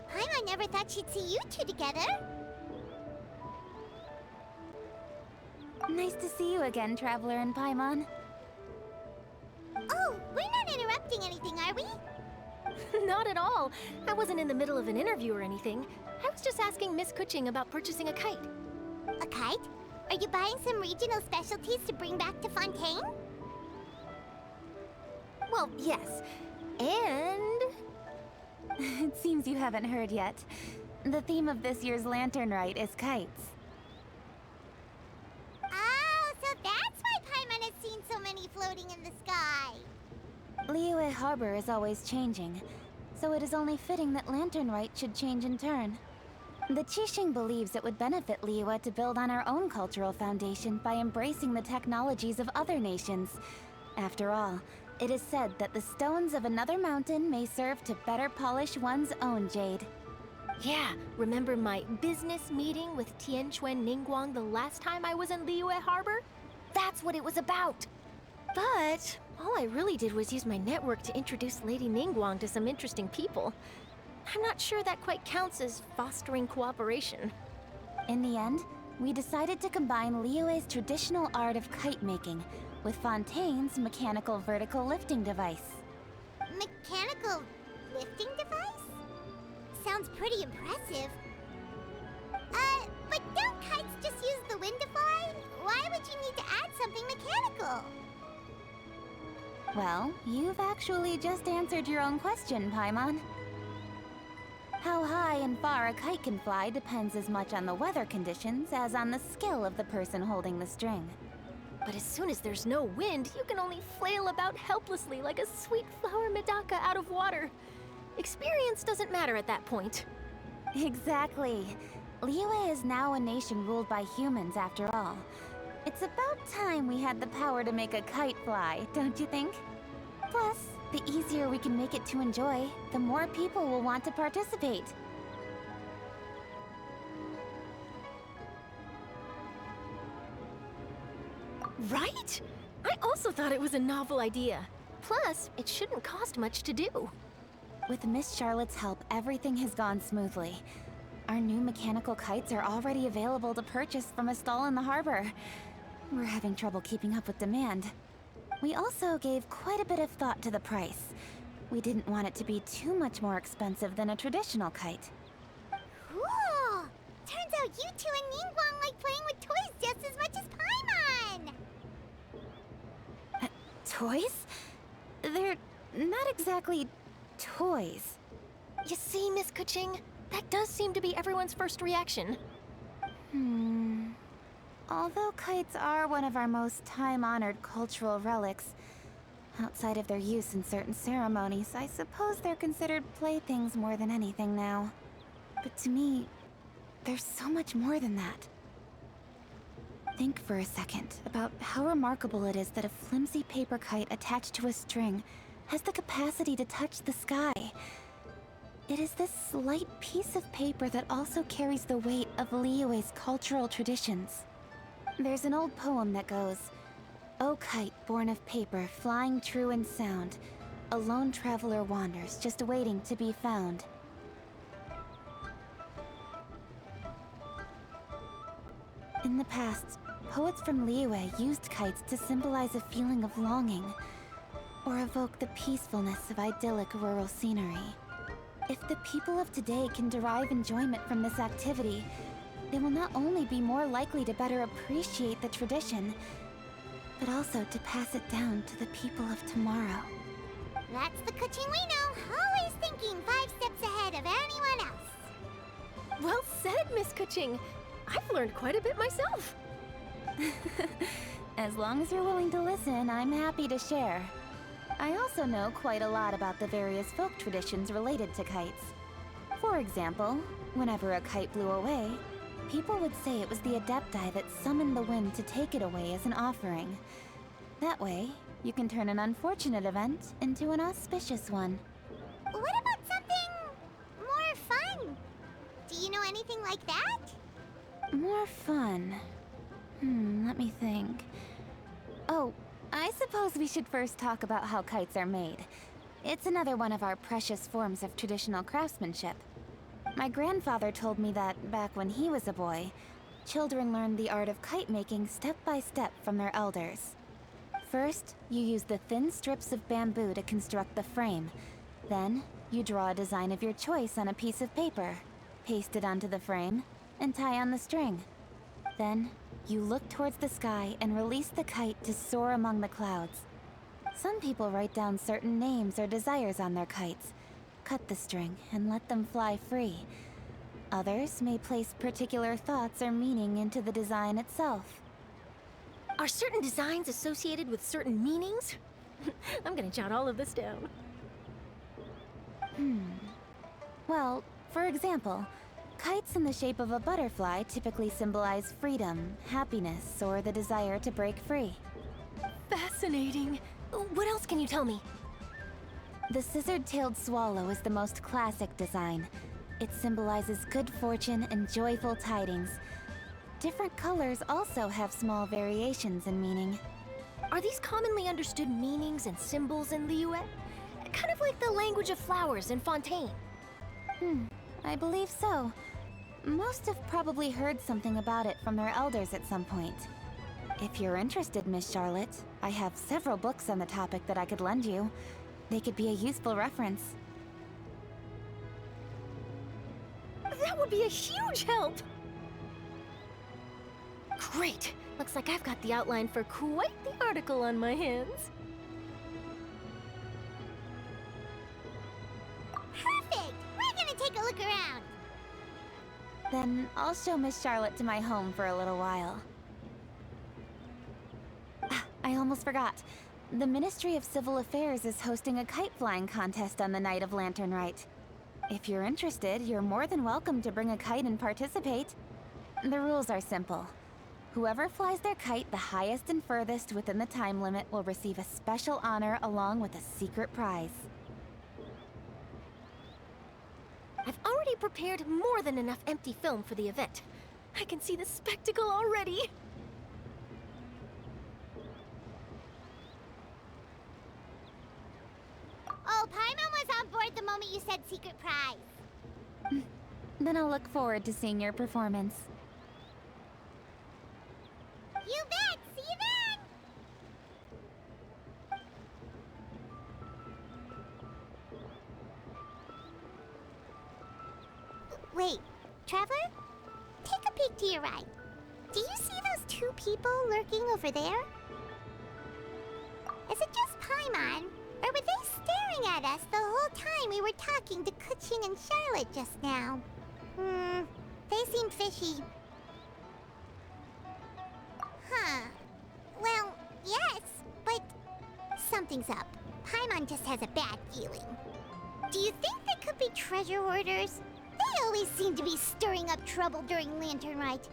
Paimon never thought she'd see you two together. Nice to see you again, Traveler and Paimon. Oh, we're not interrupting anything, are we? Not at all. I wasn't in the middle of an interview or anything. I was just asking Miss Kuching about purchasing a kite. A kite? Are you buying some regional specialties to bring back to Fontaine? Well, yes. And... It seems you haven't heard yet. The theme of this year's Lantern Rite is kites. Oh, so that's why Paimon has seen so many floating in the sky. Liyue Harbor is always changing, so it is only fitting that Lantern Rite should change in turn. The Qixing believes it would benefit Liyue to build on our own cultural foundation by embracing the technologies of other nations. After all, it is said that the stones of another mountain may serve to better polish one's own jade. Yeah, remember my business meeting with Tianquan Ningguang the last time I was in Liyue Harbor? That's what it was about. But all I really did was use my network to introduce Lady Ningguang to some interesting people. I'm not sure that quite counts as fostering cooperation. In the end, we decided to combine Liyue's traditional art of kite making with Fontaine's mechanical vertical lifting device. Mechanical lifting device? Sounds pretty impressive. But don't kites just use the wind to fly? Why would you need to add something mechanical? Well, you've actually just answered your own question, Paimon. How high and far a kite can fly depends as much on the weather conditions as on the skill of the person holding the string. But as soon as there's no wind, you can only flail about helplessly like a sweet flower medaka out of water. Experience doesn't matter at that point. Exactly. Liyue is now a nation ruled by humans after all. It's about time we had the power to make a kite fly, don't you think? Plus, the easier we can make it to enjoy, the more people will want to participate. Right? I also thought it was a novel idea. Plus, it shouldn't cost much to do. With Miss Charlotte's help, everything has gone smoothly. Our new mechanical kites are already available to purchase from a stall in the harbor. We're having trouble keeping up with demand. We also gave quite a bit of thought to the price. We didn't want it to be too much more expensive than a traditional kite. Cool! Turns out you two and Ningguang like playing with toys just as much as Paimon! Toys? They're not exactly toys. You see, Miss Kuching, that does seem to be everyone's first reaction. Although kites are one of our most time-honored cultural relics, outside of their use in certain ceremonies, I suppose they're considered playthings more than anything now. But to me, there's so much more than that. Think for a second about how remarkable it is that a flimsy paper kite attached to a string has the capacity to touch the sky. It is this slight piece of paper that also carries the weight of Liyue's cultural traditions. There's an old poem that goes, "O kite born of paper, flying true in sound, a lone traveler wanders, just waiting to be found." In the past, poets from Liyue used kites to symbolize a feeling of longing, or evoke the peacefulness of idyllic rural scenery. If the people of today can derive enjoyment from this activity, they will not only be more likely to better appreciate the tradition, but also to pass it down to the people of tomorrow. That's the Kuching we know, always thinking 5 steps ahead of anyone else. Well said, Miss Kuching. I've learned quite a bit myself. As long as you're willing to listen, I'm happy to share. I also know quite a lot about the various folk traditions related to kites. For example, whenever a kite blew away, people would say it was the Adepti that summoned the wind to take it away as an offering. That way, you can turn an unfortunate event into an auspicious one. What about something more fun? Do you know anything like that? More fun. Let me think. Oh, I suppose we should first talk about how kites are made. It's another one of our precious forms of traditional craftsmanship. My grandfather told me that back when he was a boy, children learned the art of kite making step by step from their elders. First, you use the thin strips of bamboo to construct the frame. Then, you draw a design of your choice on a piece of paper, paste it onto the frame, and tie on the string. Then, you look towards the sky and release the kite to soar among the clouds. Some people write down certain names or desires on their kites, cut the string, and let them fly free. Others may place particular thoughts or meaning into the design itself. Are certain designs associated with certain meanings? I'm gonna jot all of this down. Well, for example, kites in the shape of a butterfly typically symbolize freedom, happiness, or the desire to break free. Fascinating. What else can you tell me? The scissor-tailed swallow is the most classic design. It symbolizes good fortune and joyful tidings. Different colors also have small variations in meaning. Are these commonly understood meanings and symbols in Liyue? Kind of like the language of flowers in Fontaine. I believe so. Most have probably heard something about it from their elders at some point. If you're interested, Miss Charlotte, I have several books on the topic that I could lend you. They could be a useful reference. That would be a huge help! Great! Looks like I've got the outline for quite the article on my hands. Perfect! We're gonna take a look around. Then I'll show Miss Charlotte to my home for a little while. I almost forgot. The Ministry of Civil Affairs is hosting a kite flying contest on the night of Lantern Rite. If you're interested, you're more than welcome to bring a kite and participate. The rules are simple. Whoever flies their kite the highest and furthest within the time limit will receive a special honor along with a secret prize. I've already prepared more than enough empty film for the event. I can see the spectacle already. Oh, Paimon was on board the moment you said secret prize. Then I'll look forward to seeing your performance. You bet! See you then! Wait, Traveler? Take a peek to your right. Do you see those two people lurking over there? Is it just Paimon? Or were they staring at us the whole time we were talking to Kuchin and Charlotte just now? They seem fishy. Huh. Well, yes, but something's up. Paimon just has a bad feeling. Do you think they could be treasure hoarders? They always seem to be stirring up trouble during Lantern Rite.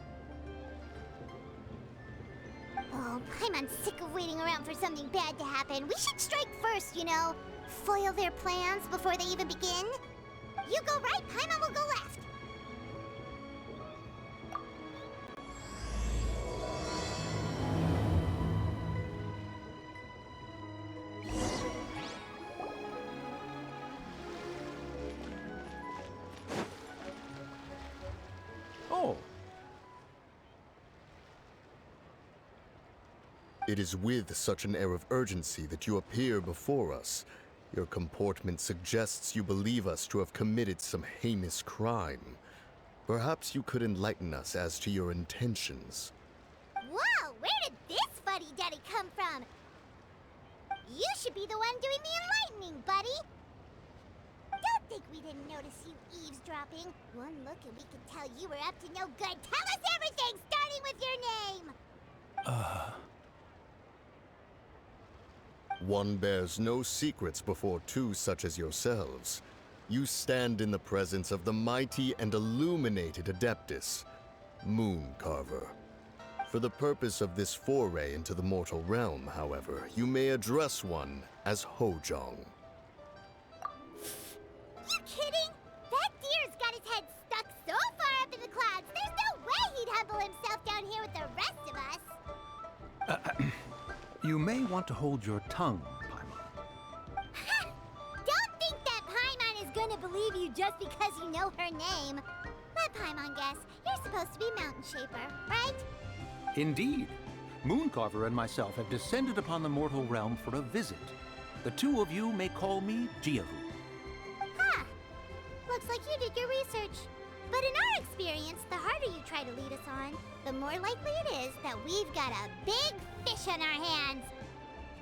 Oh, Paimon's sick of waiting around for something bad to happen. We should strike first, you know. Foil their plans before they even begin. You go right, Paimon will go left. Oh. It is with such an air of urgency that you appear before us. Your comportment suggests you believe us to have committed some heinous crime. Perhaps you could enlighten us as to your intentions. Whoa, where did this fuddy-duddy come from? You should be the one doing the enlightening, buddy. Don't think we didn't notice you eavesdropping. One look and we could tell you were up to no good. Tell us everything, starting with your name. One bears no secrets before two such as yourselves. You stand in the presence of the mighty and illuminated Adeptus, Mooncarver. For the purpose of this foray into the mortal realm, however, you may address one as Hojong. You kidding? That deer's got his head stuck so far up in the clouds, there's no way he'd humble himself down here with the rest of us. You may want to hold your tongue, Paimon. Ha! Don't think that Paimon is gonna believe you just because you know her name. Let Paimon guess. You're supposed to be Mountain Shaper, right? Indeed. Mooncarver and myself have descended upon the mortal realm for a visit. The two of you may call me Jiahu. Huh. Looks like you did your research. But in our experience, the harder you try to lead us on, the more likely it is that we've got a big fish on our hands.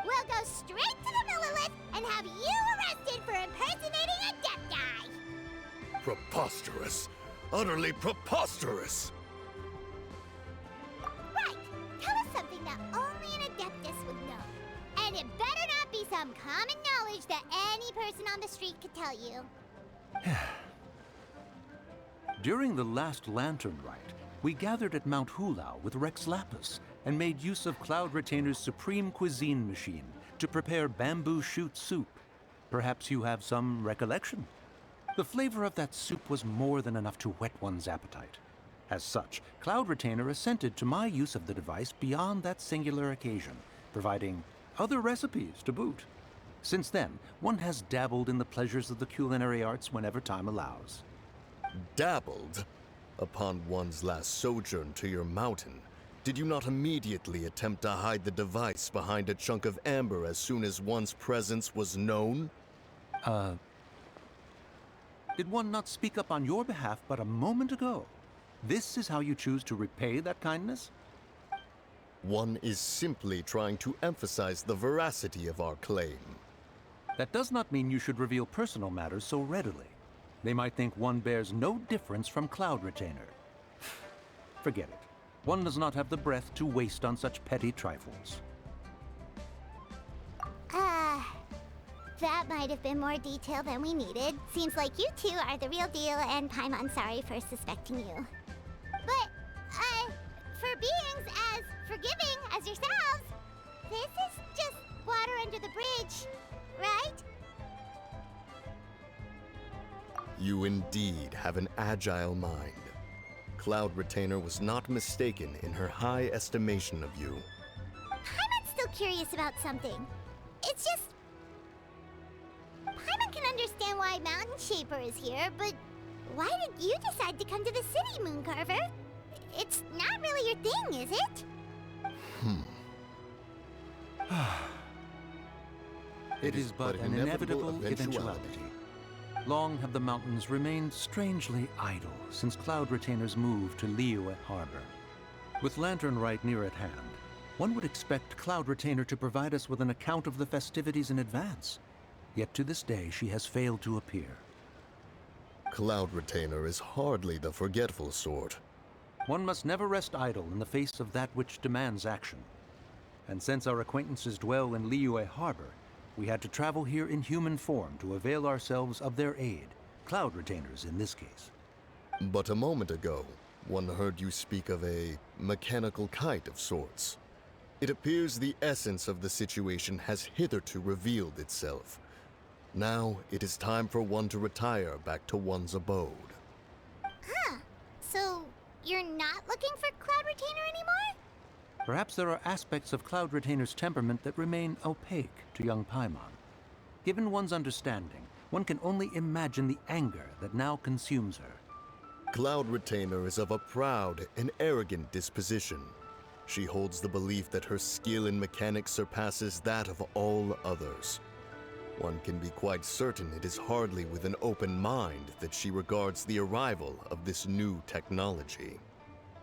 We'll go straight to the Millilith and have you arrested for impersonating a Adepti! Preposterous. Utterly preposterous! Right! Tell us something that only an Adeptus would know. And it better not be some common knowledge that any person on the street could tell you. During the last Lantern Rite, we gathered at Mount Hulao with Rex Lapis and made use of Cloud Retainer's supreme cuisine machine to prepare bamboo shoot soup. Perhaps you have some recollection? The flavor of that soup was more than enough to whet one's appetite. As such, Cloud Retainer assented to my use of the device beyond that singular occasion, providing other recipes to boot. Since then, one has dabbled in the pleasures of the culinary arts whenever time allows. Dabbled? Upon one's last sojourn to your mountain, did you not immediately attempt to hide the device behind a chunk of amber as soon as one's presence was known? Did one not speak up on your behalf but a moment ago? This is how you choose to repay that kindness? One is simply trying to emphasize the veracity of our claim. That does not mean you should reveal personal matters so readily. They might think one bears no difference from Cloud Retainer. Forget it. One does not have the breath to waste on such petty trifles. That might have been more detail than we needed. Seems like you two are the real deal, and Paimon's sorry for suspecting you. But, for beings as forgiving as yourselves, this is just water under the bridge, right? You indeed have an agile mind. Cloud Retainer was not mistaken in her high estimation of you. Paimon's still curious about something. It's just... Paimon can understand why Mountain Shaper is here, but why did you decide to come to the city, Mooncarver? It's not really your thing, is it? It is but an inevitable eventuality. Long have the mountains remained strangely idle since Cloud Retainer's move to Liyue Harbor. With Lantern Rite near at hand, one would expect Cloud Retainer to provide us with an account of the festivities in advance. Yet to this day, she has failed to appear. Cloud Retainer is hardly the forgetful sort. One must never rest idle in the face of that which demands action. And since our acquaintances dwell in Liyue Harbor, we had to travel here in human form to avail ourselves of their aid, Cloud Retainers in this case. But a moment ago, one heard you speak of a mechanical kite of sorts. It appears the essence of the situation has hitherto revealed itself. Now it is time for one to retire back to one's abode. Huh. So, you're not looking for Cloud Retainer anymore? Perhaps there are aspects of Cloud Retainer's temperament that remain opaque to young Paimon. Given one's understanding, one can only imagine the anger that now consumes her. Cloud Retainer is of a proud and arrogant disposition. She holds the belief that her skill in mechanics surpasses that of all others. One can be quite certain it is hardly with an open mind that she regards the arrival of this new technology.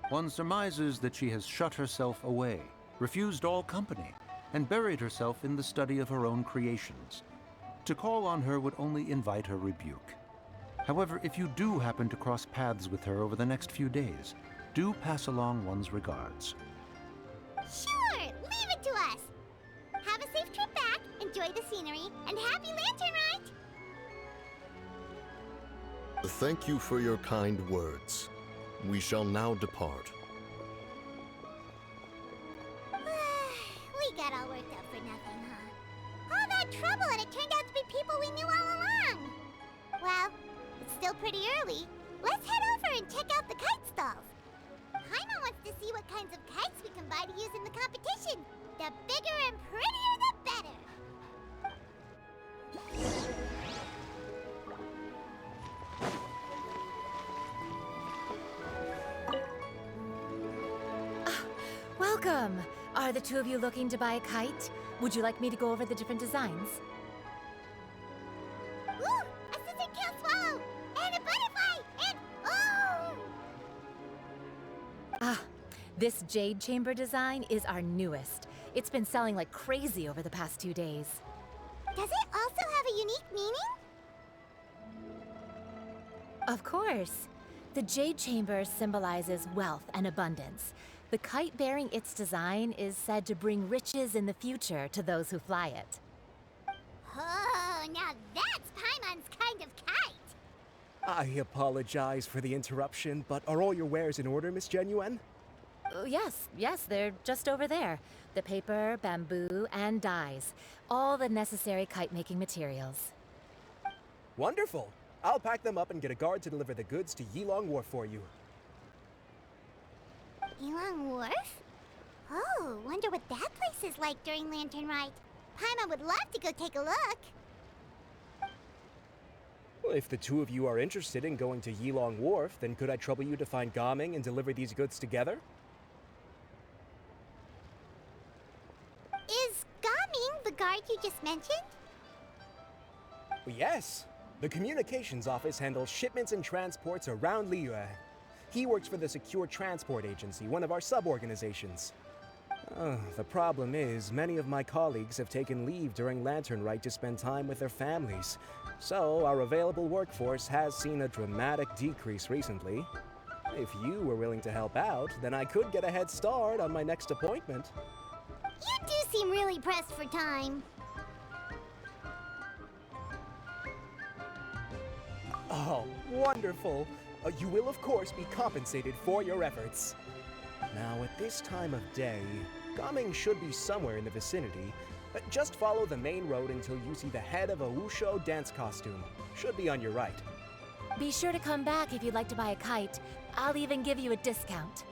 One surmises that she has shut herself away, refused all company, and buried herself in the study of her own creations. To call on her would only invite her rebuke. However, if you do happen to cross paths with her over the next few days, do pass along one's regards. Sure, leave it to us. Have a safe trip back, enjoy the scenery, and happy Lantern Rite! Thank you for your kind words. We shall now depart. We got all worked up for nothing, huh? All that trouble and it turned out to be people we knew all along. Well, it's still pretty early. Let's head over and check out the kite stalls. Paimon wants to see what kinds of kites we can buy to use in the competition. The bigger and prettier, the better. Welcome! Are the two of you looking to buy a kite? Would you like me to go over the different designs? Ooh, a scissor-kill swallow! And a butterfly! And oh! Ah, this jade chamber design is our newest. It's been selling like crazy over the past 2 days. Does it also have a unique meaning? Of course. The jade chamber symbolizes wealth and abundance. The kite bearing its design is said to bring riches in the future to those who fly it. Oh, now that's Paimon's kind of kite! I apologize for the interruption, but are all your wares in order, Miss Genuine? Yes, they're just over there. The paper, bamboo, and dyes. All the necessary kite-making materials. Wonderful! I'll pack them up and get a guard to deliver the goods to Yilong Wharf for you. Yilong Wharf? Oh, wonder what that place is like during Lantern Rite. Paimon would love to go take a look. Well, if the two of you are interested in going to Yilong Wharf, then could I trouble you to find Gaming and deliver these goods together? Is Gaming the guard you just mentioned? Well, yes. The communications office handles shipments and transports around Liyue. He works for the Secure Transport Agency, one of our sub-organizations. The problem is, many of my colleagues have taken leave during Lantern Rite to spend time with their families. So, our available workforce has seen a dramatic decrease recently. If you were willing to help out, then I could get a head start on my next appointment. You do seem really pressed for time. Oh, wonderful! You will, of course, be compensated for your efforts. Now, at this time of day, Gaming should be somewhere in the vicinity. Just follow the main road until you see the head of a Wushu dance costume. Should be on your right. Be sure to come back if you'd like to buy a kite. I'll even give you a discount.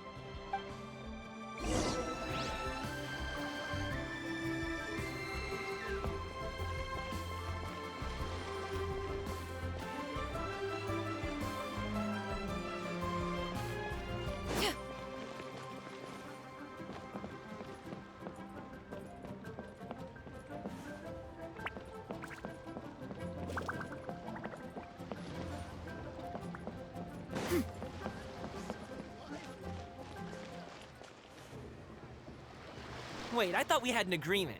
Wait, I thought we had an agreement.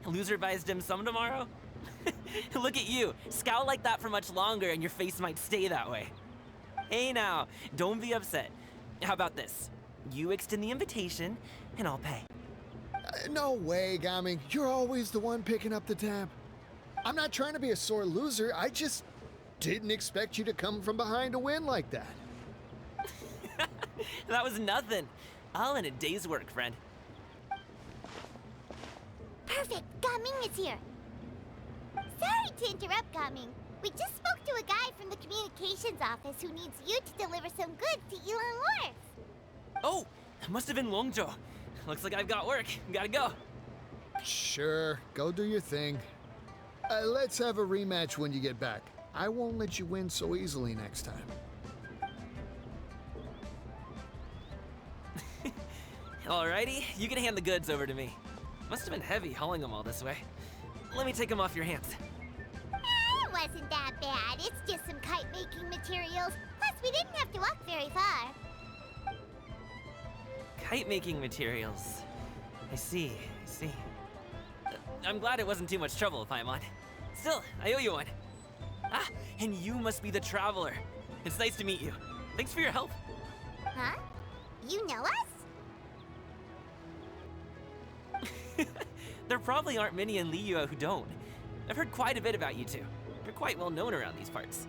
Loser buys dim sum tomorrow? Look at you. Scowl like that for much longer and your face might stay that way. Hey now, don't be upset. How about this? You extend the invitation, and I'll pay. No way, Gaming. You're always the one picking up the tab. I'm not trying to be a sore loser. I just didn't expect you to come from behind to win like that. That was nothing. All in a day's work, friend. Perfect, Gaming is here. Sorry to interrupt, Gaming. We just spoke to a guy from the communications office who needs you to deliver some goods to Yilong Wharf. Oh, it must have been Longzhou. Looks like I've got work. Gotta go. Sure, go do your thing. Let's have a rematch when you get back. I won't let you win so easily next time. Alrighty, you can hand the goods over to me. Must have been heavy hauling them all this way. Let me take them off your hands. It wasn't that bad. It's just some kite-making materials. Plus, we didn't have to walk very far. Kite-making materials. I see. I'm glad it wasn't too much trouble, Paimon. Still, I owe you one. Ah, and you must be the traveler. It's nice to meet you. Thanks for your help. Huh? You know us? There probably aren't many in Liyue who don't. I've heard quite a bit about you two. You're quite well known around these parts.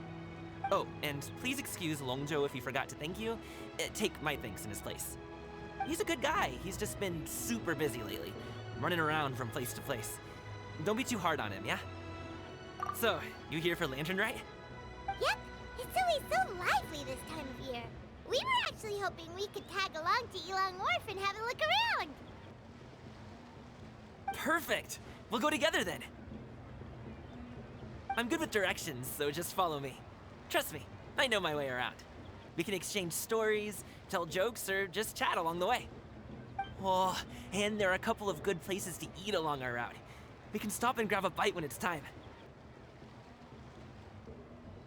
Oh, and please excuse Longzhou if he forgot to thank you. Take my thanks in his place. He's a good guy. He's just been super busy lately, running around from place to place. Don't be too hard on him, yeah? So, you here for Lantern Rite? Yep. It's always so lively this time of year. We were actually hoping we could tag along to Yilong Wharf and have a look around. Perfect! We'll go together then. I'm good with directions, so just follow me. Trust me, I know my way around. We can exchange stories, tell jokes, or just chat along the way. Oh, and there are a couple of good places to eat along our route. We can stop and grab a bite when it's time.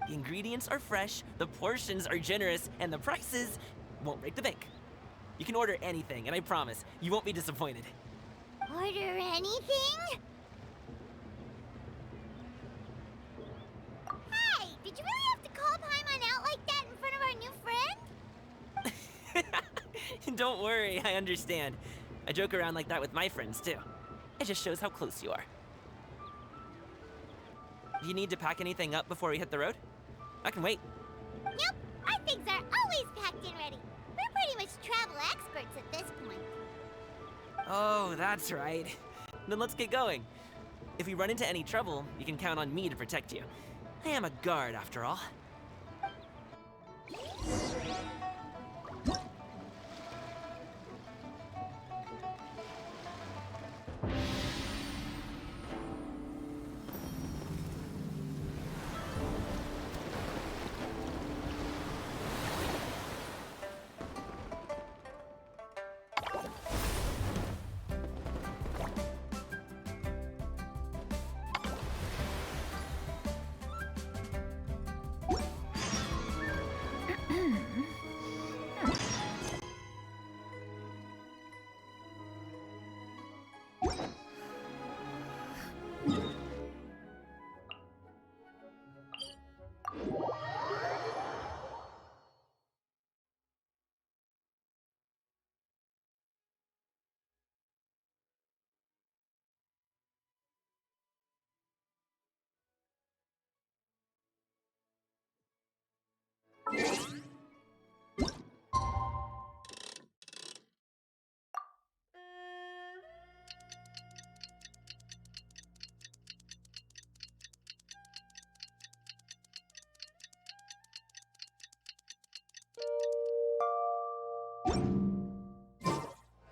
The ingredients are fresh, the portions are generous, and the prices won't break the bank. You can order anything, and I promise, you won't be disappointed. Order anything? Hey, did you really have to call Paimon out like that in front of our new friend? Don't worry, I understand. I joke around like that with my friends, too. It just shows how close you are. Do you need to pack anything up before we hit the road? I can wait. Nope, our things are always packed and ready. We're pretty much travel experts at this point. Oh, that's right. Then let's get going. If we run into any trouble, you can count on me to protect you. I am a guard, after all.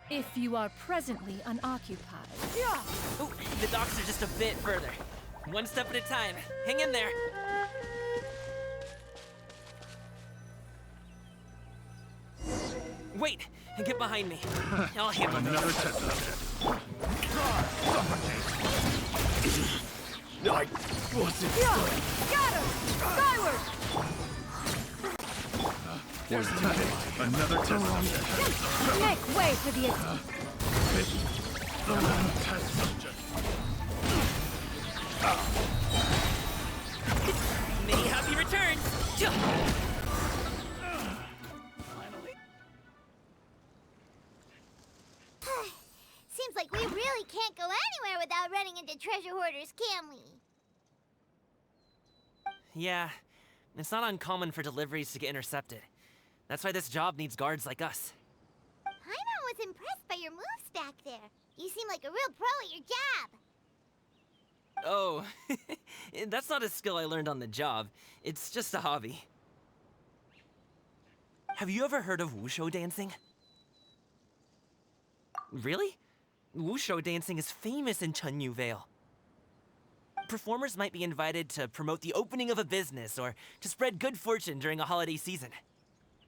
If you are presently unoccupied. Ooh, the docks are just a bit further. One step at a time. Hang in there. Wait, get behind me. I'll handle Another this. test of it. I wasn't. Got him! Skyward! There's another test subject. Make way for the... The last test subject. Many happy returns. Finally. Seems like we really can't go anywhere without running into treasure hoarders, can we? Yeah, it's not uncommon for deliveries to get intercepted. That's why this job needs guards like us. Paimon was impressed by your moves back there. You seem like a real pro at your job. Oh, that's not a skill I learned on the job. It's just a hobby. Have you ever heard of wushu dancing? Really? Wushu dancing is famous in Chunyu Vale. Performers might be invited to promote the opening of a business or to spread good fortune during a holiday season.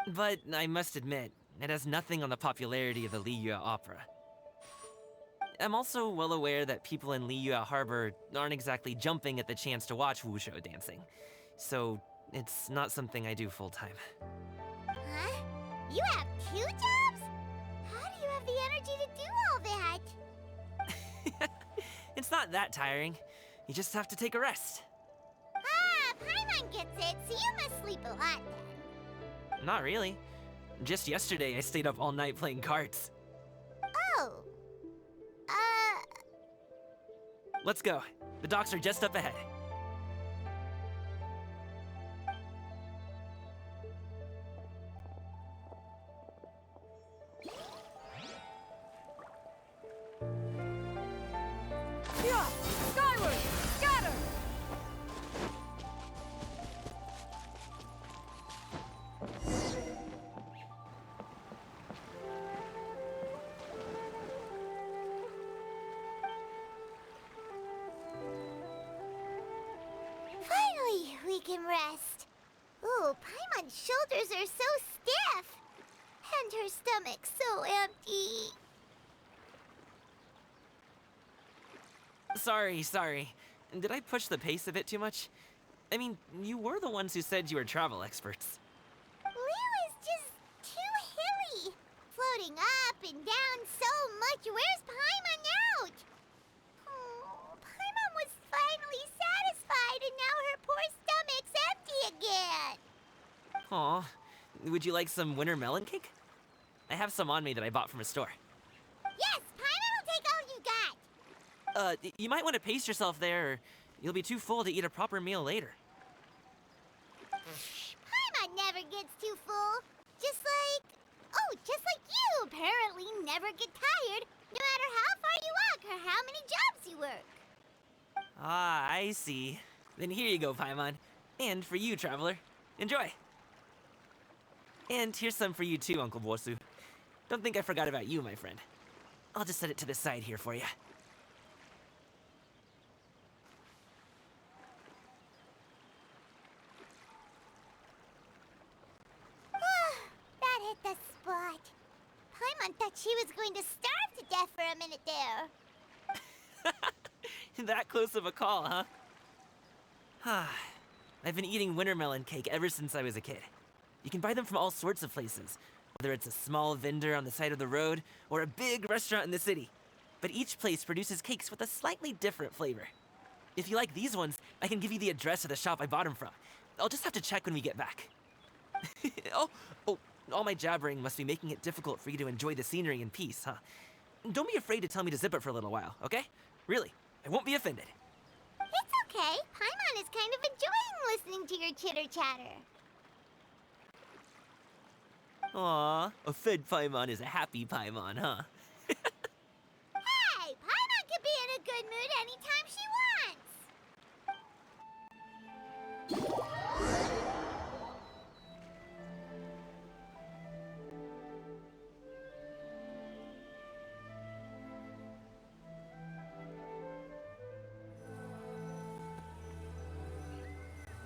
But I must admit, it has nothing on the popularity of the Liyue opera. I'm also well aware that people in Liyue Harbor aren't exactly jumping at the chance to watch wushu dancing. So, it's not something I do full-time. Huh? You have 2 jobs? How do you have the energy to do all that? It's not that tiring. You just have to take a rest. Ah, Paimon gets it, so you must sleep a lot then. Not really. Just yesterday, I stayed up all night playing cards. Oh. Let's go. The docks are just up ahead. Skyward! Scatter! Finally, we can rest. Ooh, Paimon's shoulders are so stiff. And her stomach so empty. Sorry. Did I push the pace a bit too much? I mean, you were the ones who said you were travel experts. Liyue is just too hilly. Floating up and down so much. Where's Paimon out? Oh, Paimon was finally satisfied and now her poor stomach's empty again. Aw, would you like some winter melon cake? I have some on me that I bought from a store. Yes, Paimon will take all you got. You might want to pace yourself there, or you'll be too full to eat a proper meal later. Paimon never gets too full. Just like you apparently never get tired, no matter how far you walk or how many jobs you work. Ah, I see. Then here you go, Paimon. And for you, traveler. Enjoy. And here's some for you too, Uncle Bosu. Don't think I forgot about you, my friend. I'll just set it to the side here for you. That hit the spot. Paimon thought she was going to starve to death for a minute there. That close of a call, huh? I've been eating winter melon cake ever since I was a kid. You can buy them from all sorts of places, whether it's a small vendor on the side of the road or a big restaurant in the city. But each place produces cakes with a slightly different flavor. If you like these ones, I can give you the address of the shop I bought them from. I'll just have to check when we get back. Oh, all my jabbering must be making it difficult for you to enjoy the scenery in peace, huh? Don't be afraid to tell me to zip it for a little while, okay? Really, I won't be offended. It's okay. Paimon is kind of enjoying listening to your chitter-chatter. Aw, a fed Paimon is a happy Paimon, huh? Hey, Paimon can be in a good mood anytime she wants.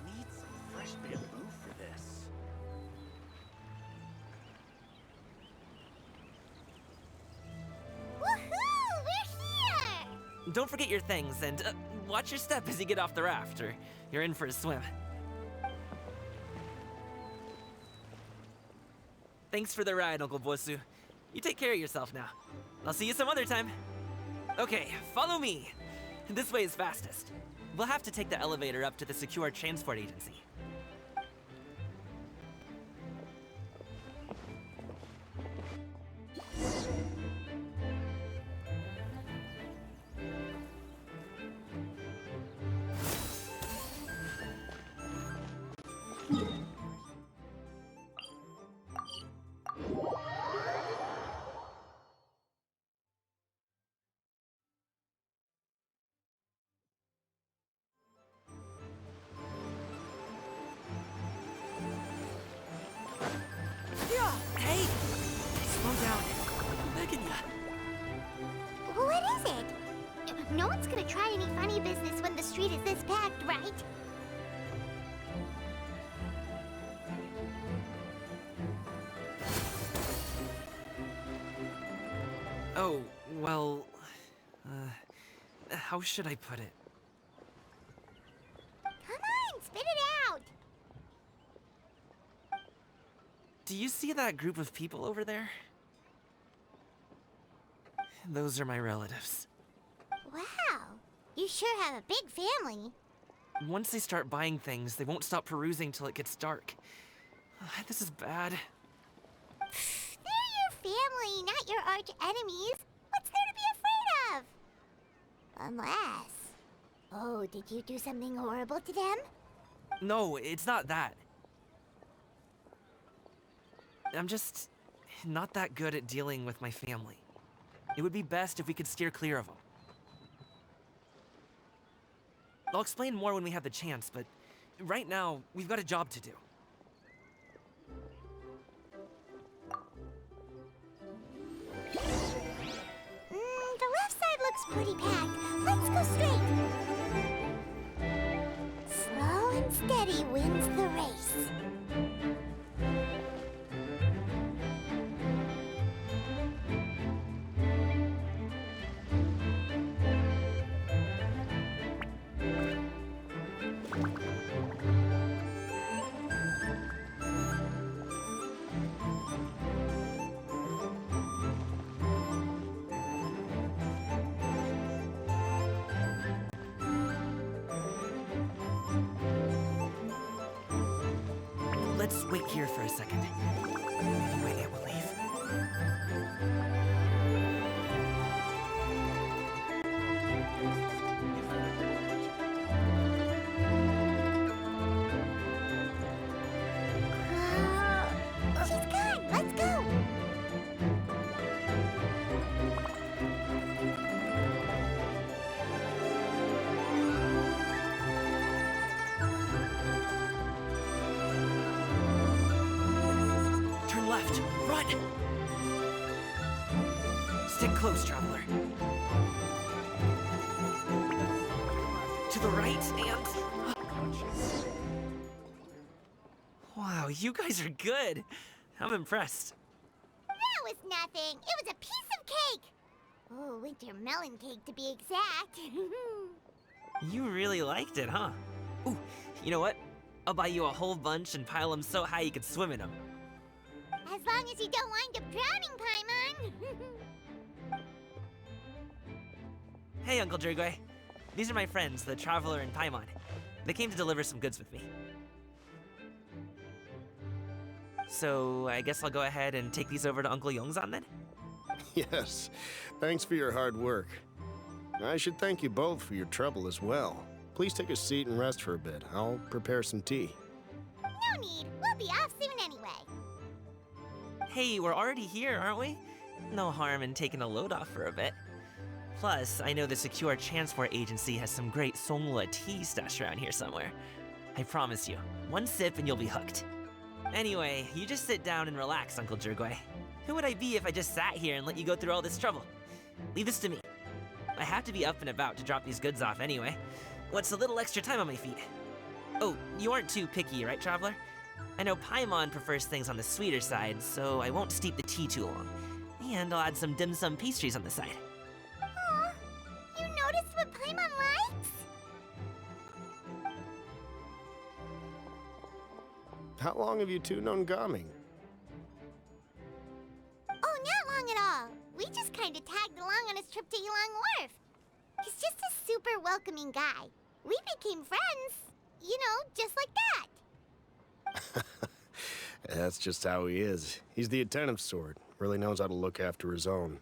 Need some fresh bamboo for this. Woohoo! We're here! Don't forget your things, and watch your step as you get off the raft, or you're in for a swim. Thanks for the ride, Uncle Bosu. You take care of yourself now. I'll see you some other time. Okay, follow me. This way is fastest. We'll have to take the elevator up to the secure transport agency. Hey! Slow down. I'm begging ya. What is it? No one's gonna try any funny business when the street is this packed, right? Oh, well... how should I put it? Come on, spit it out! Do you see that group of people over there? Those are my relatives. Wow, you sure have a big family. Once they start buying things, they won't stop perusing till it gets dark. This is bad. They're your family, not your arch enemies. What's there to be afraid of? Unless... Oh, did you do something horrible to them? No, it's not that. I'm just not that good at dealing with my family. It would be best if we could steer clear of them. I'll explain more when we have the chance, but right now, we've got a job to do. The left side looks pretty packed. Let's go straight. Slow and steady wins the race. let's wait here for a second. Wait, it will leave. She's gone! Let's go! Turn left. Run! Stick close, traveler. To the right, and... Wow, you guys are good. I'm impressed. That was nothing. It was a piece of cake. Oh, winter melon cake to be exact. You really liked it, huh? Ooh, you know what? I'll buy you a whole bunch and pile them so high you could swim in them. As long as you don't wind up drowning, Paimon. Hey, Uncle Jirgwe. These are my friends, the Traveler and Paimon. They came to deliver some goods with me. So, I guess I'll go ahead and take these over to Uncle Yongzan then? Yes, thanks for your hard work. I should thank you both for your trouble as well. Please take a seat and rest for a bit. I'll prepare some tea. No need. We'll be off soon anyway. Hey, we're already here, aren't we? No harm in taking a load off for a bit. Plus, I know the Secure Transport Agency has some great Songhua tea stashed around here somewhere. I promise you, one sip and you'll be hooked. Anyway, you just sit down and relax, Uncle Jirgwe. Who would I be if I just sat here and let you go through all this trouble? Leave this to me. I have to be up and about to drop these goods off anyway. What's a little extra time on my feet? Oh, you aren't too picky, right, Traveler? I know Paimon prefers things on the sweeter side, so I won't steep the tea too long. And I'll add some dim sum pastries on the side. Aw, you noticed what Paimon likes? How long have you two known Gaming? Oh, not long at all. We just kind of tagged along on his trip to Yulong Wharf. He's just a super welcoming guy. We became friends. You know, just like that. That's just how he is. He's the attentive sort. Really knows how to look after his own.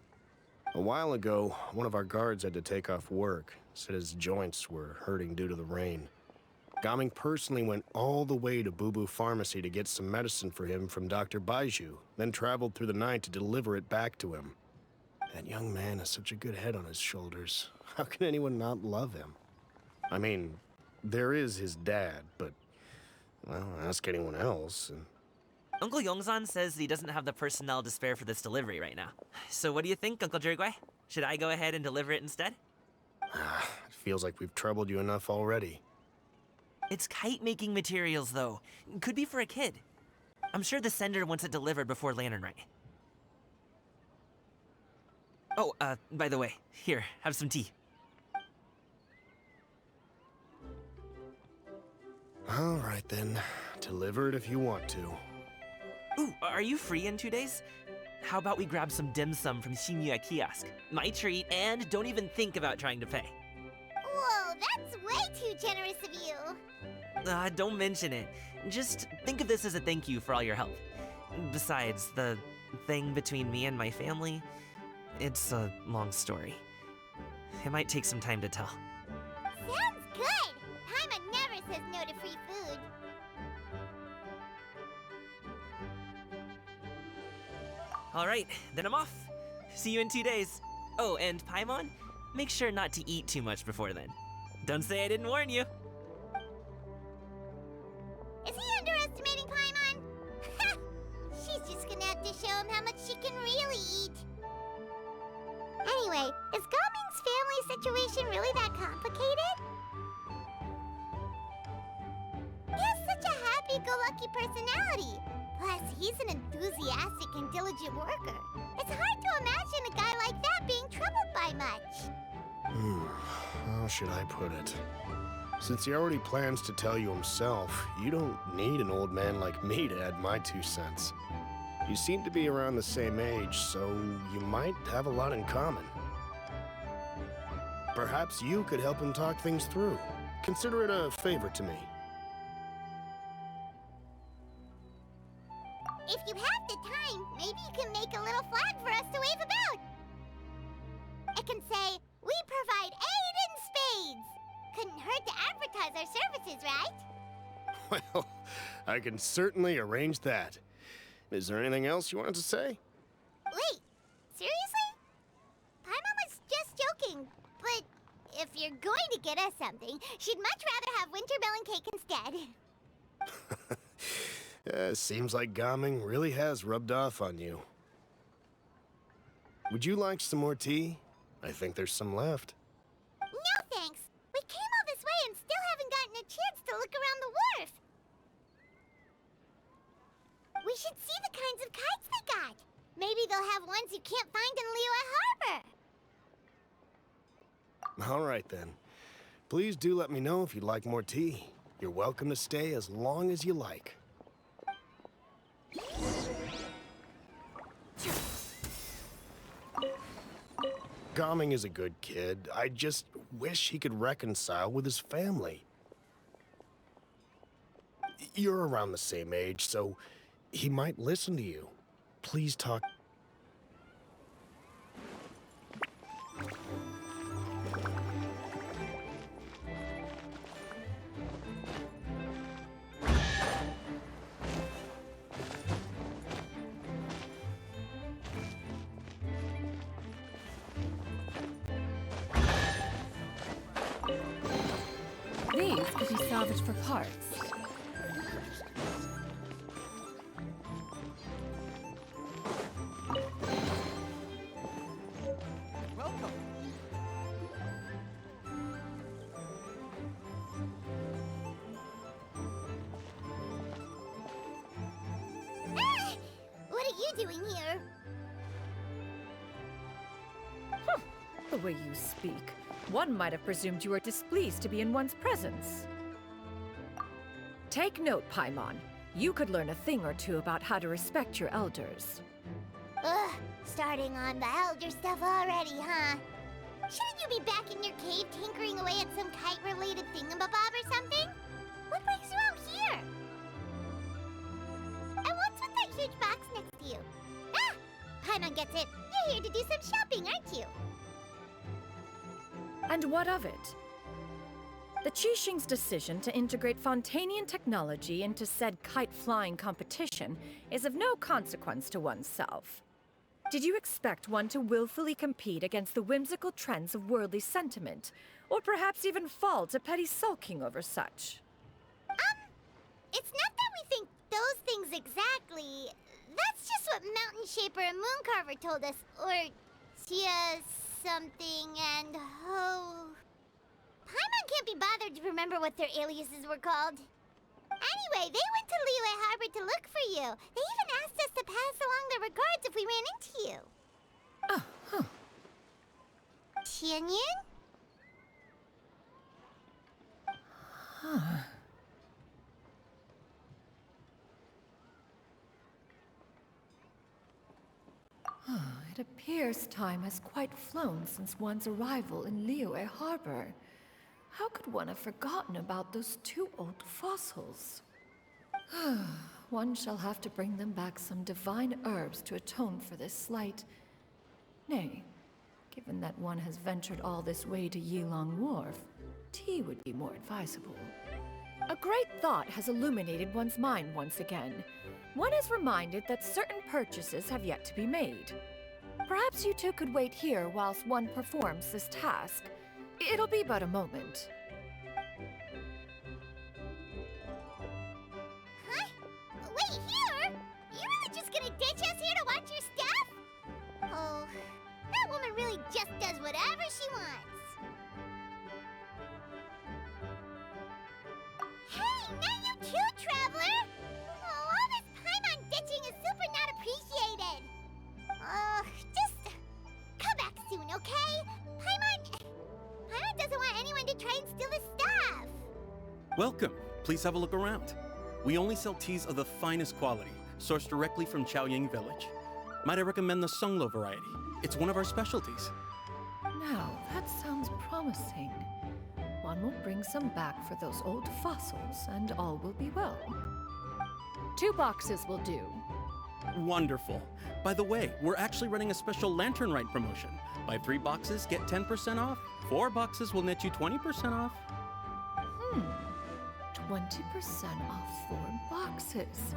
A while ago, one of our guards had to take off work. Said his joints were hurting due to the rain. Gaming personally went all the way to Boo Boo Pharmacy to get some medicine for him from Dr. Baiju, then traveled through the night to deliver it back to him. That young man has such a good head on his shoulders. How can anyone not love him? I mean, there is his dad, but, well, ask anyone else. And Uncle Yongzan says he doesn't have the personnel to spare for this delivery right now. So what do you think, Uncle Jirgwe? Should I go ahead and deliver it instead? It feels like we've troubled you enough already. It's kite-making materials, though. Could be for a kid. I'm sure the sender wants it delivered before Lantern Rite. Oh, by the way, here, have some tea. All right, then. Deliver it if you want to. Ooh, are you free in 2 days? How about we grab some dim sum from Shinya Kiosk? My treat, and don't even think about trying to pay. Whoa, that's way too generous of you. Don't mention it. Just think of this as a thank you for all your help. Besides, the thing between me and my family, it's a long story. It might take some time to tell. Sounds good. Paimon never says no to free food. All right, then I'm off. See you in 2 days. Oh, and Paimon, make sure not to eat too much before then. Don't say I didn't warn you. Is he underestimating Paimon? She's just gonna have to show him how much she can really eat. Anyway, is Gaming's family situation really that complicated? He has such a happy-go-lucky personality. Plus, he's an enthusiastic and diligent worker. It's hard to imagine a guy like that being troubled by much. How should I put it? Since he already plans to tell you himself, you don't need an old man like me to add my 2 cents. You seem to be around the same age, so you might have a lot in common. Perhaps you could help him talk things through. Consider it a favor to me. If you have the time, maybe you can make a little flag for us to wave about. It can say, "We provide aid in spades." Couldn't hurt to advertise our services, right? Well, I can certainly arrange that. Is there anything else you wanted to say? Wait, seriously? Paimon was just joking, but if you're going to get us something, she'd much rather have wintermelon cake instead. Seems like Gaming really has rubbed off on you. Would you like some more tea? I think there's some left. No thanks. We came all this way and still haven't gotten a chance to look around the wharf. We should see the kinds of kites they got. Maybe they'll have ones you can't find in Liyue Harbor. All right, then. Please do let me know if you'd like more tea. You're welcome to stay as long as you like. Gaming is a good kid. I just wish he could reconcile with his family. You're around the same age, so he might listen to you. Please talk. These could be salvaged for parts. Welcome. Ah! What are you doing here? The way you speak, one might have presumed you were displeased to be in one's presence. Take note, Paimon. You could learn a thing or two about how to respect your elders. Ugh, starting on the elder stuff already, huh? Shouldn't you be back in your cave tinkering away at some kite-related thingamabob or something? What brings you out here? And what's with that huge box next to you? Ah! Paimon gets it. You're here to do some shopping, aren't you? And what of it? The Qixing's decision to integrate Fontanian technology into said kite-flying competition is of no consequence to oneself. Did you expect one to willfully compete against the whimsical trends of worldly sentiment, or perhaps even fall to petty sulking over such? It's not that we think those things exactly. That's just what Mountain Shaper and Mooncarver told us, or Tia something and Ho. Paimon can't be bothered to remember what their aliases were called. Anyway, they went to Liyue Harbor to look for you. They even asked us to pass along their regards if we ran into you. Oh, huh. Tianyin? Huh. It appears time has quite flown since one's arrival in Liyue Harbor. How could one have forgotten about those two old fossils? One shall have to bring them back some divine herbs to atone for this slight. Nay, given that one has ventured all this way to Yilong Wharf, tea would be more advisable. A great thought has illuminated one's mind once again. One is reminded that certain purchases have yet to be made. Perhaps you two could wait here whilst one performs this task. It'll be but a moment. Huh? Wait, here? You really just gonna ditch us here to watch your stuff? Oh, that woman really just does whatever she wants. Hey, not you too, Traveler! Oh, all this Paimon ditching is super not appreciated. Just come back soon, okay? Paimon doesn't want anyone to try and steal his stuff. Welcome. Please have a look around. We only sell teas of the finest quality, sourced directly from Chaoying Village. Might I recommend the Sunglo variety? It's one of our specialties. Now, that sounds promising. One will bring some back for those old fossils, and all will be well. 2 boxes will do. Wonderful. By the way, we're actually running a special Lantern Rite promotion. Buy 3 boxes, get 10% off. 4 boxes will net you 20% off. 20% off 4 boxes.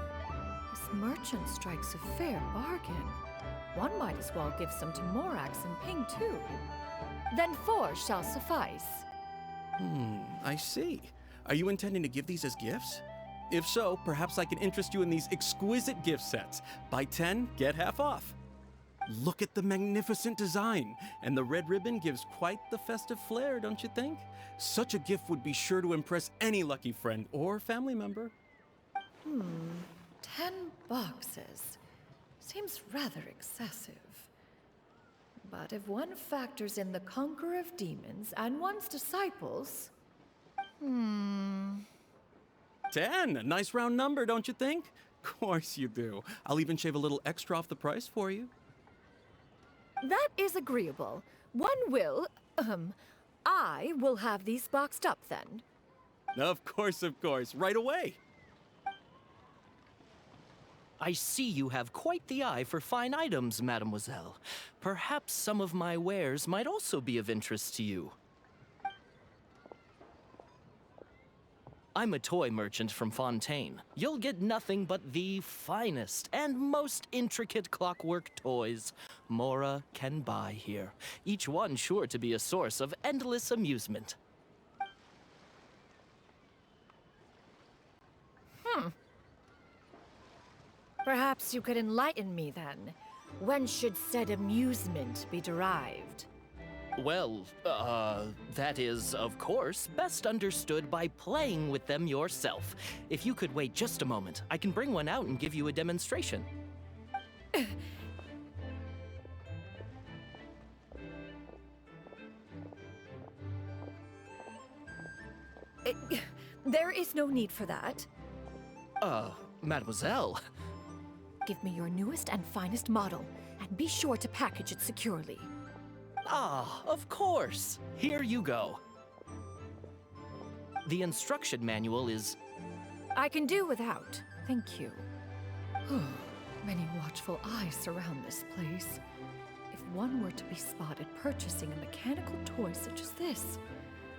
This merchant strikes a fair bargain. One might as well give some to Morax and Ping, too. Then 4 shall suffice. I see. Are you intending to give these as gifts? If so, perhaps I can interest you in these exquisite gift sets. Buy 10, get half off. Look at the magnificent design, and the red ribbon gives quite the festive flair, don't you think? Such a gift would be sure to impress any lucky friend or family member. 10 boxes. Seems rather excessive. But if one factors in the conqueror of demons and one's disciples... 10, a nice round number, don't you think? Of course you do. I'll even shave a little extra off the price for you. That is agreeable. I will have these boxed up then. Of course, right away. I see you have quite the eye for fine items, mademoiselle. Perhaps some of my wares might also be of interest to you. I'm a toy merchant from Fontaine. You'll get nothing but the finest and most intricate clockwork toys Mora can buy here. Each one sure to be a source of endless amusement. Perhaps you could enlighten me then. When should said amusement be derived? Well, that is, of course, best understood by playing with them yourself. If you could wait just a moment, I can bring one out and give you a demonstration. There is no need for that. Mademoiselle. Give me your newest and finest model, and be sure to package it securely. Ah, of course. Here you go. The instruction manual is... I can do without, thank you. Many watchful eyes surround this place. If one were to be spotted purchasing a mechanical toy such as this,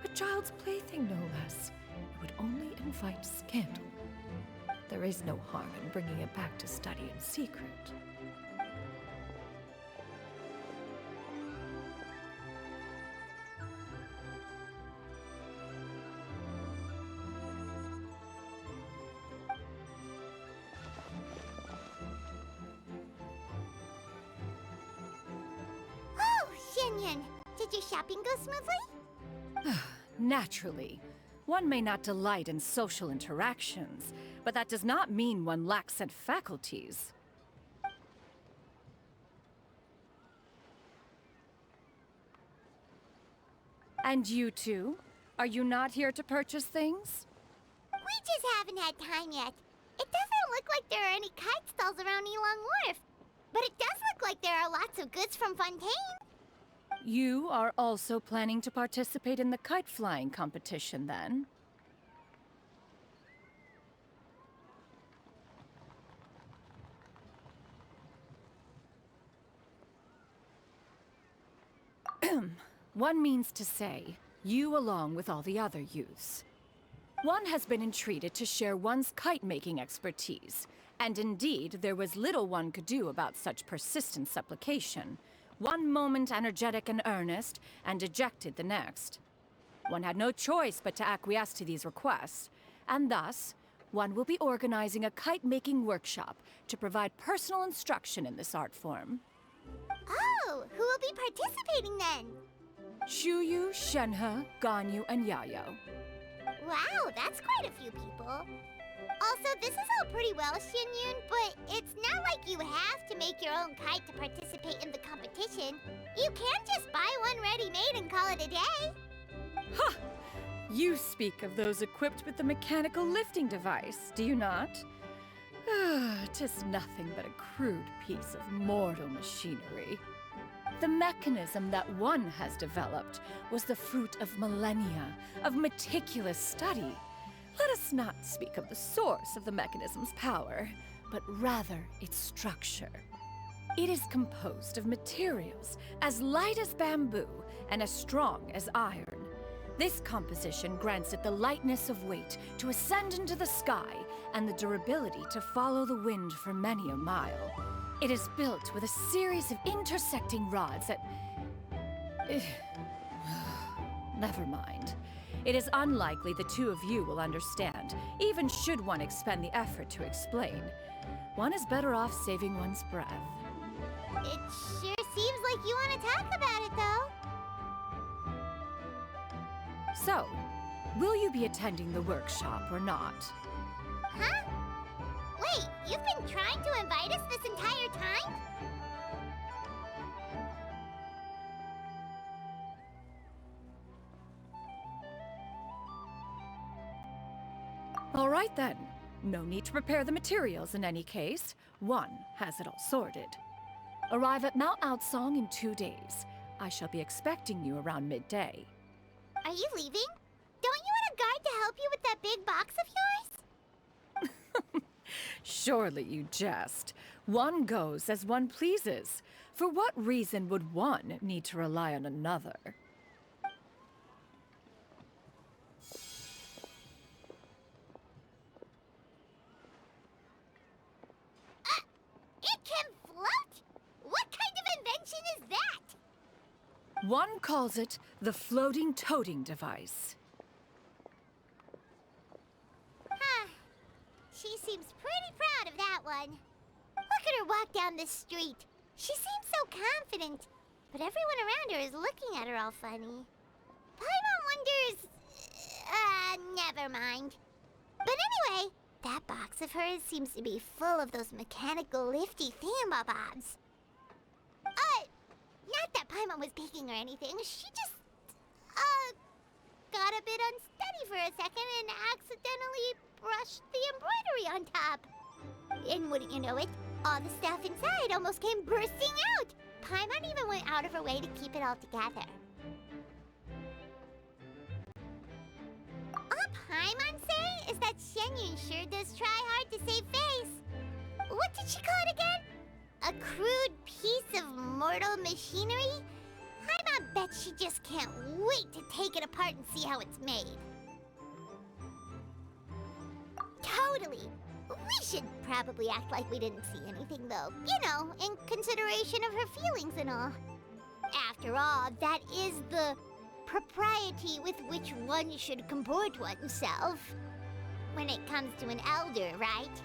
a child's plaything no less, it would only invite scandal. There is no harm in bringing it back to study in secret. Did your shopping go smoothly? Naturally. One may not delight in social interactions, but that does not mean one lacks said faculties. And you two? Are you not here to purchase things? We just haven't had time yet. It doesn't look like there are any kite stalls around Elong Wharf, but it does look like there are lots of goods from Fontaine. You are also planning to participate in the kite flying competition, then? One means to say, you along with all the other youths. One has been entreated to share one's kite-making expertise, and indeed, there was little one could do about such persistent supplication. One moment energetic and earnest, and dejected the next. One had no choice but to acquiesce to these requests, and thus, one will be organizing a kite-making workshop to provide personal instruction in this art form. Oh, who will be participating then? Shuyu, Shenhe, Ganyu, and Yayo. Wow, that's quite a few people. Also, this is all pretty well, Xinyun, but it's not like you have to make your own kite to participate in the competition. You can just buy one ready-made and call it a day. Ha! You speak of those equipped with the mechanical lifting device, do you not? 'Tis nothing but a crude piece of mortal machinery. The mechanism that one has developed was the fruit of millennia of meticulous study. Let us not speak of the source of the mechanism's power, but rather its structure. It is composed of materials as light as bamboo and as strong as iron. This composition grants it the lightness of weight to ascend into the sky and the durability to follow the wind for many a mile. It is built with a series of intersecting rods that... Never mind. It is unlikely the two of you will understand, even should one expend the effort to explain. One is better off saving one's breath. It sure seems like you want to talk about it, though. So, will you be attending the workshop or not? Huh? Wait, you've been trying to invite us this entire time? All right then. No need to prepare the materials in any case. One has it all sorted. Arrive at Mount Outsong in 2 days. I shall be expecting you around midday. Are you leaving? Don't you want a guard to help you with that big box of yours? Surely you jest. One goes as one pleases. For what reason would one need to rely on another? It can float? What kind of invention is that? One calls it the floating toting device. Huh. She seems pretty proud of that one. Look at her walk down the street. She seems so confident, but everyone around her is looking at her all funny. Paimon wonders... never mind. But anyway, that box of hers seems to be full of those mechanical lifty thingamabobs. Not that Paimon was peeking or anything. She just, got a bit unsteady for a second and accidentally brushed the embroidery on top. And wouldn't you know it, all the stuff inside almost came bursting out. Paimon even went out of her way to keep it all together. All Paimon say is that Xianyun sure does try hard to save face. What did she call it again? A crude piece of mortal machinery? Paimon bets she just can't wait to take it apart and see how it's made. Totally. We should probably act like we didn't see anything, though. You know, in consideration of her feelings and all. After all, that is the propriety with which one should comport oneself. When it comes to an elder, right?